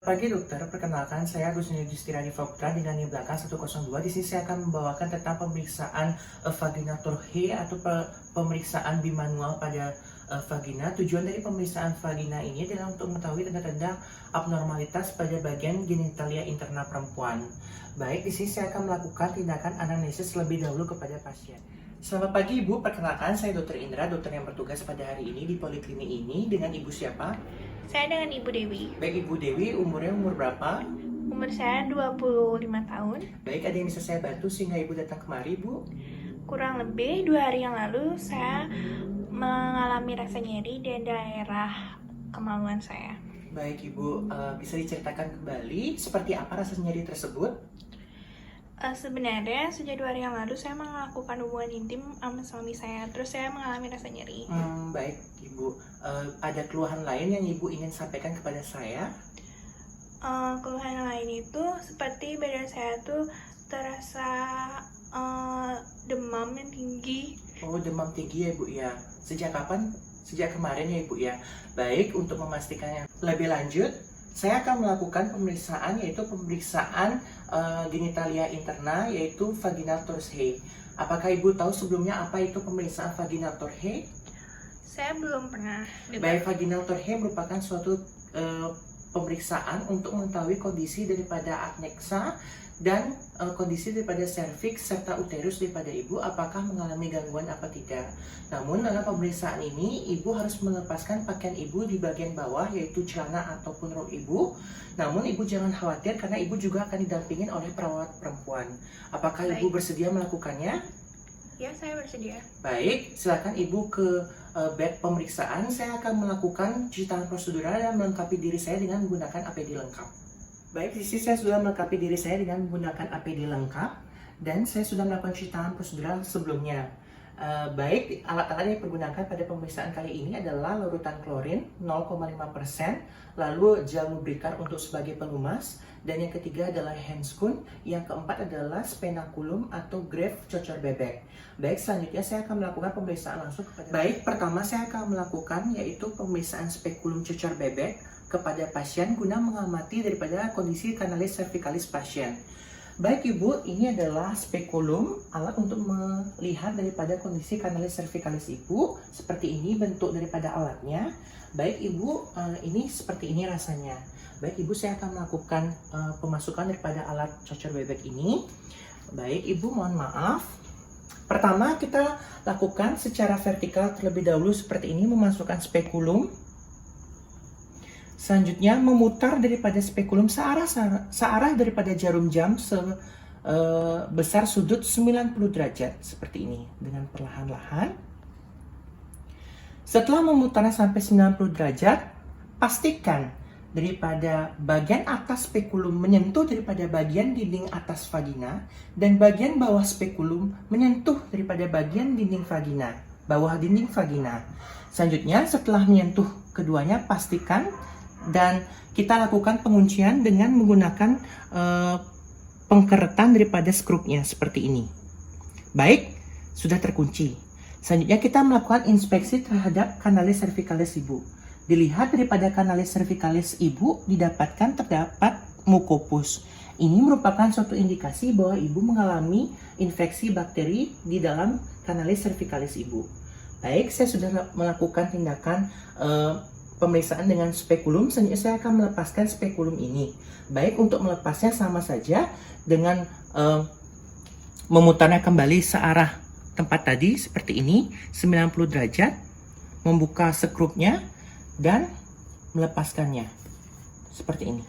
Pagi dokter, perkenalkan saya Agus Yudhistira Putra dengan NIM belakang 102. Di sini saya akan membawakan tentang pemeriksaan vagina Torhe atau pemeriksaan bimanual pada vagina. Tujuan dari pemeriksaan vagina ini adalah untuk mengetahui tanda-tanda abnormalitas pada bagian genitalia interna perempuan. Baik, di sini saya akan melakukan tindakan anamnesis lebih dahulu kepada pasien. Selamat pagi Ibu, perkenalkan saya Dr. Indra, dokter yang bertugas pada hari ini di poliklinik ini. Dengan Ibu siapa? Saya dengan Ibu Dewi. Baik Ibu Dewi, umurnya umur berapa? Umur saya 25 tahun. Baik, ada yang bisa saya bantu sehingga Ibu datang kemari, Bu? Kurang lebih 2 hari yang lalu saya mengalami rasa nyeri di daerah kemaluan saya. Baik Ibu, bisa diceritakan kembali seperti apa rasa nyeri tersebut? Sebenarnya sejak 2 hari yang lalu saya melakukan hubungan intim sama suami saya, terus saya mengalami rasa nyeri. Baik Ibu, ada keluhan lain yang Ibu ingin sampaikan kepada saya? Keluhan lain itu seperti badan saya tuh terasa demam yang tinggi. Oh, demam tinggi ya Ibu ya. Sejak kapan? Sejak kemarin ya Ibu ya. Baik, untuk memastikannya lebih lanjut, saya akan melakukan pemeriksaan yaitu pemeriksaan genitalia interna yaitu vaginal Torhe. Apakah Ibu tahu sebelumnya apa itu pemeriksaan vaginal Torhe? Saya belum pernah Baik, vaginal Torhe merupakan suatu pemeriksaan untuk mengetahui kondisi daripada adnexa dan kondisi daripada serviks serta uterus daripada Ibu apakah mengalami gangguan apa tidak. Namun dalam pemeriksaan ini Ibu harus melepaskan pakaian Ibu di bagian bawah yaitu celana ataupun rok Ibu. Namun Ibu jangan khawatir karena Ibu juga akan didampingin oleh perawat perempuan. Apakah Ibu bersedia melakukannya? Ya, saya bersedia. Baik, silakan Ibu ke bed pemeriksaan. Saya akan melakukan cuci tangan prosedural dan melengkapi diri saya dengan menggunakan APD lengkap. Baik, di sini saya sudah melengkapi diri saya dengan menggunakan APD lengkap dan saya sudah melakukan cuci tangan prosedural sebelumnya. Baik, alat-alat yang dipergunakan pada pemeriksaan kali ini adalah larutan klorin 0,5%, lalu gel lubrikan untuk sebagai pelumas, dan yang ketiga adalah handscoon, yang keempat adalah spenaculum atau grave cocor bebek. Baik, selanjutnya saya akan melakukan pemeriksaan langsung kepada. Baik, pertama saya akan melakukan yaitu pemeriksaan spekulum cocor bebek kepada pasien guna mengamati daripada kondisi kanalis cervicalis pasien. Baik Ibu, ini adalah spekulum, alat untuk melihat daripada kondisi kanalis cervicalis Ibu. Seperti ini bentuk daripada alatnya. Baik Ibu, ini seperti ini rasanya. Baik Ibu, saya akan melakukan pemasukan daripada alat cocor bebek ini. Baik Ibu, mohon maaf. Pertama kita lakukan secara vertikal terlebih dahulu seperti ini, memasukkan spekulum. Selanjutnya memutar daripada spekulum searah daripada jarum jam sebesar sudut 90 derajat seperti ini dengan perlahan-lahan. Setelah memutarnya sampai 90 derajat, pastikan daripada bagian atas spekulum menyentuh daripada bagian dinding atas vagina dan bagian bawah spekulum menyentuh daripada bagian dinding vagina, bawah dinding vagina. Selanjutnya setelah menyentuh keduanya, pastikan dan kita lakukan penguncian dengan menggunakan pengkeretan daripada skrupnya seperti ini. Baik, sudah terkunci. Selanjutnya kita melakukan inspeksi terhadap kanalis cervicalis Ibu. Dilihat daripada kanalis cervicalis Ibu didapatkan terdapat mucopus. Ini merupakan suatu indikasi bahwa Ibu mengalami infeksi bakteri di dalam kanalis cervicalis Ibu. Baik, saya sudah melakukan tindakan pemeriksaan dengan spekulum. Selanjutnya saya akan melepaskan spekulum ini. Baik, untuk melepasnya sama saja dengan memutarnya kembali searah tempat tadi seperti ini 90 derajat, membuka skrupnya dan melepaskannya seperti ini.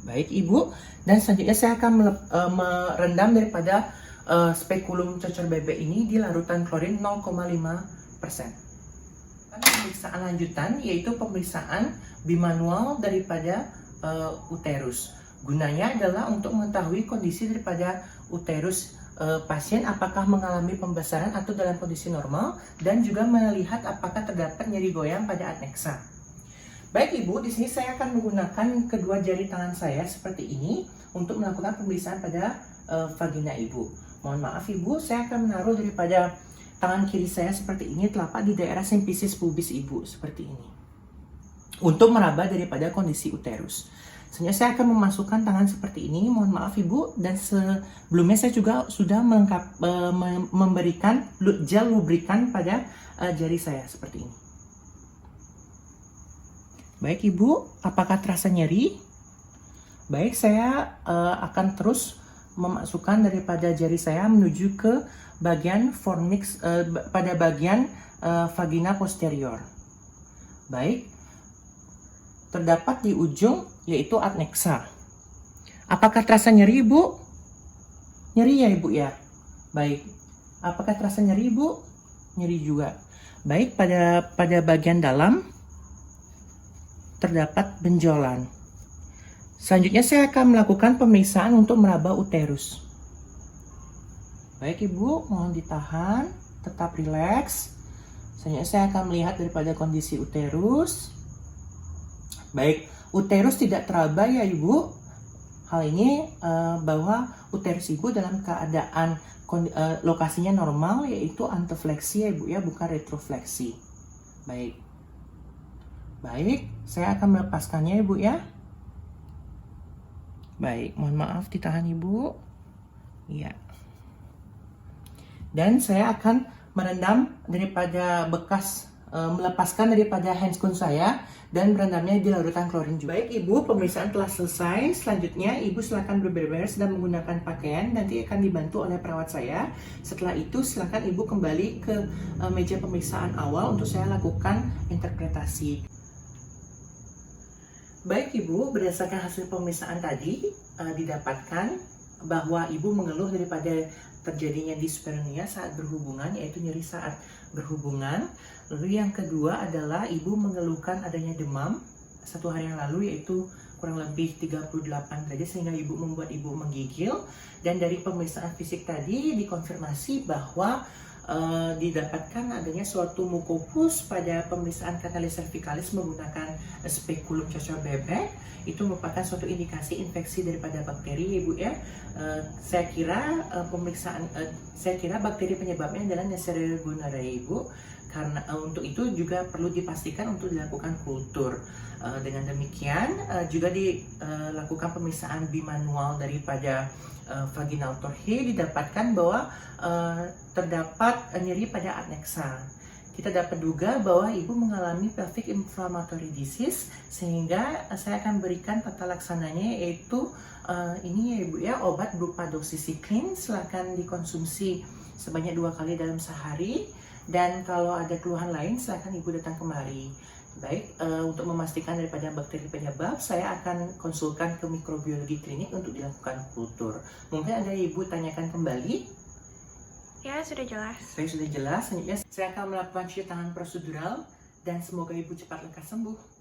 Baik Ibu, dan selanjutnya saya akan merendam daripada spekulum cocor bebek ini di larutan klorin 0,5%. Pemeriksaan lanjutan yaitu pemeriksaan bimanual daripada uterus. Gunanya adalah untuk mengetahui kondisi daripada uterus pasien apakah mengalami pembesaran atau dalam kondisi normal dan juga melihat apakah terdapat nyeri goyang pada adnexa. Baik Ibu, di sini saya akan menggunakan kedua jari tangan saya seperti ini untuk melakukan pemeriksaan pada vagina Ibu. Mohon maaf Ibu, saya akan menaruh daripada tangan kiri saya seperti ini telapak di daerah simfisis pubis Ibu seperti ini untuk meraba daripada kondisi uterus. Selanjutnya saya akan memasukkan tangan seperti ini. Mohon maaf Ibu, dan sebelumnya saya juga sudah memberikan gel lubrikan pada jari saya seperti ini. Baik Ibu, apakah terasa nyeri? Baik, saya akan terus memasukkan daripada jari saya menuju ke bagian fornix, pada bagian vagina posterior. Baik, terdapat di ujung yaitu adnexa. Apakah terasa nyeri Ibu? Nyeri ya Ibu ya? Baik. Apakah terasa nyeri Ibu? Nyeri juga. Baik, pada bagian dalam terdapat benjolan. Selanjutnya saya akan melakukan pemeriksaan untuk meraba uterus. Baik Ibu, mohon ditahan, tetap rileks. Selanjutnya saya akan melihat daripada kondisi uterus. Baik, uterus tidak teraba ya Ibu. Hal ini bahwa uterus Ibu dalam keadaan lokasinya normal, yaitu antefleksi ya Ibu ya, bukan retrofleksi. Baik. Baik, saya akan melepaskannya Ibu ya. Baik, mohon maaf ditahan Ibu. Iya. Dan saya akan merendam daripada bekas, melepaskan daripada handscoon saya dan berendamnya di larutan klorin juga. Baik Ibu, pemeriksaan telah selesai. Selanjutnya Ibu silakan berberes dan menggunakan pakaian, nanti akan dibantu oleh perawat saya. Setelah itu silakan Ibu kembali ke meja pemeriksaan awal untuk saya lakukan interpretasi. Baik Ibu, berdasarkan hasil pemeriksaan tadi didapatkan bahwa Ibu mengeluh daripada terjadinya dyspareunia saat berhubungan, yaitu nyeri saat berhubungan. Lalu yang kedua adalah Ibu mengeluhkan adanya demam 1 hari yang lalu, yaitu kurang lebih 38 derajat sehingga membuat Ibu menggigil. Dan dari pemeriksaan fisik tadi dikonfirmasi bahwa didapatkan adanya suatu mukopus pada pemeriksaan katalis cervicalis menggunakan spekulum cocor bebek. Itu merupakan suatu indikasi infeksi daripada bakteri Ibu ya. Saya kira bakteri penyebabnya adalah Neisseria gonorrhoeae Ibu. Karena untuk itu juga perlu dipastikan untuk dilakukan kultur. Dengan demikian juga dilakukan pemeriksaan bimanual daripada vaginal torhe, didapatkan bahwa terdapat nyeri pada adnexa. Kita dapat duga bahwa Ibu mengalami pelvic inflammatory disease, sehingga saya akan berikan tata laksananya, yaitu ini ya Ibu ya, obat berupa doxycycline. Silakan dikonsumsi sebanyak 2 kali dalam sehari. Dan kalau ada keluhan lain, silakan Ibu datang kemari. Baik, untuk memastikan daripada bakteri penyebab, saya akan konsulkan ke mikrobiologi klinik untuk dilakukan kultur. Mungkin ada Ibu tanyakan kembali? Ya, sudah jelas. Saya sudah jelas. Selanjutnya saya akan melakukan cuci tangan prosedural dan semoga Ibu cepat lekas sembuh.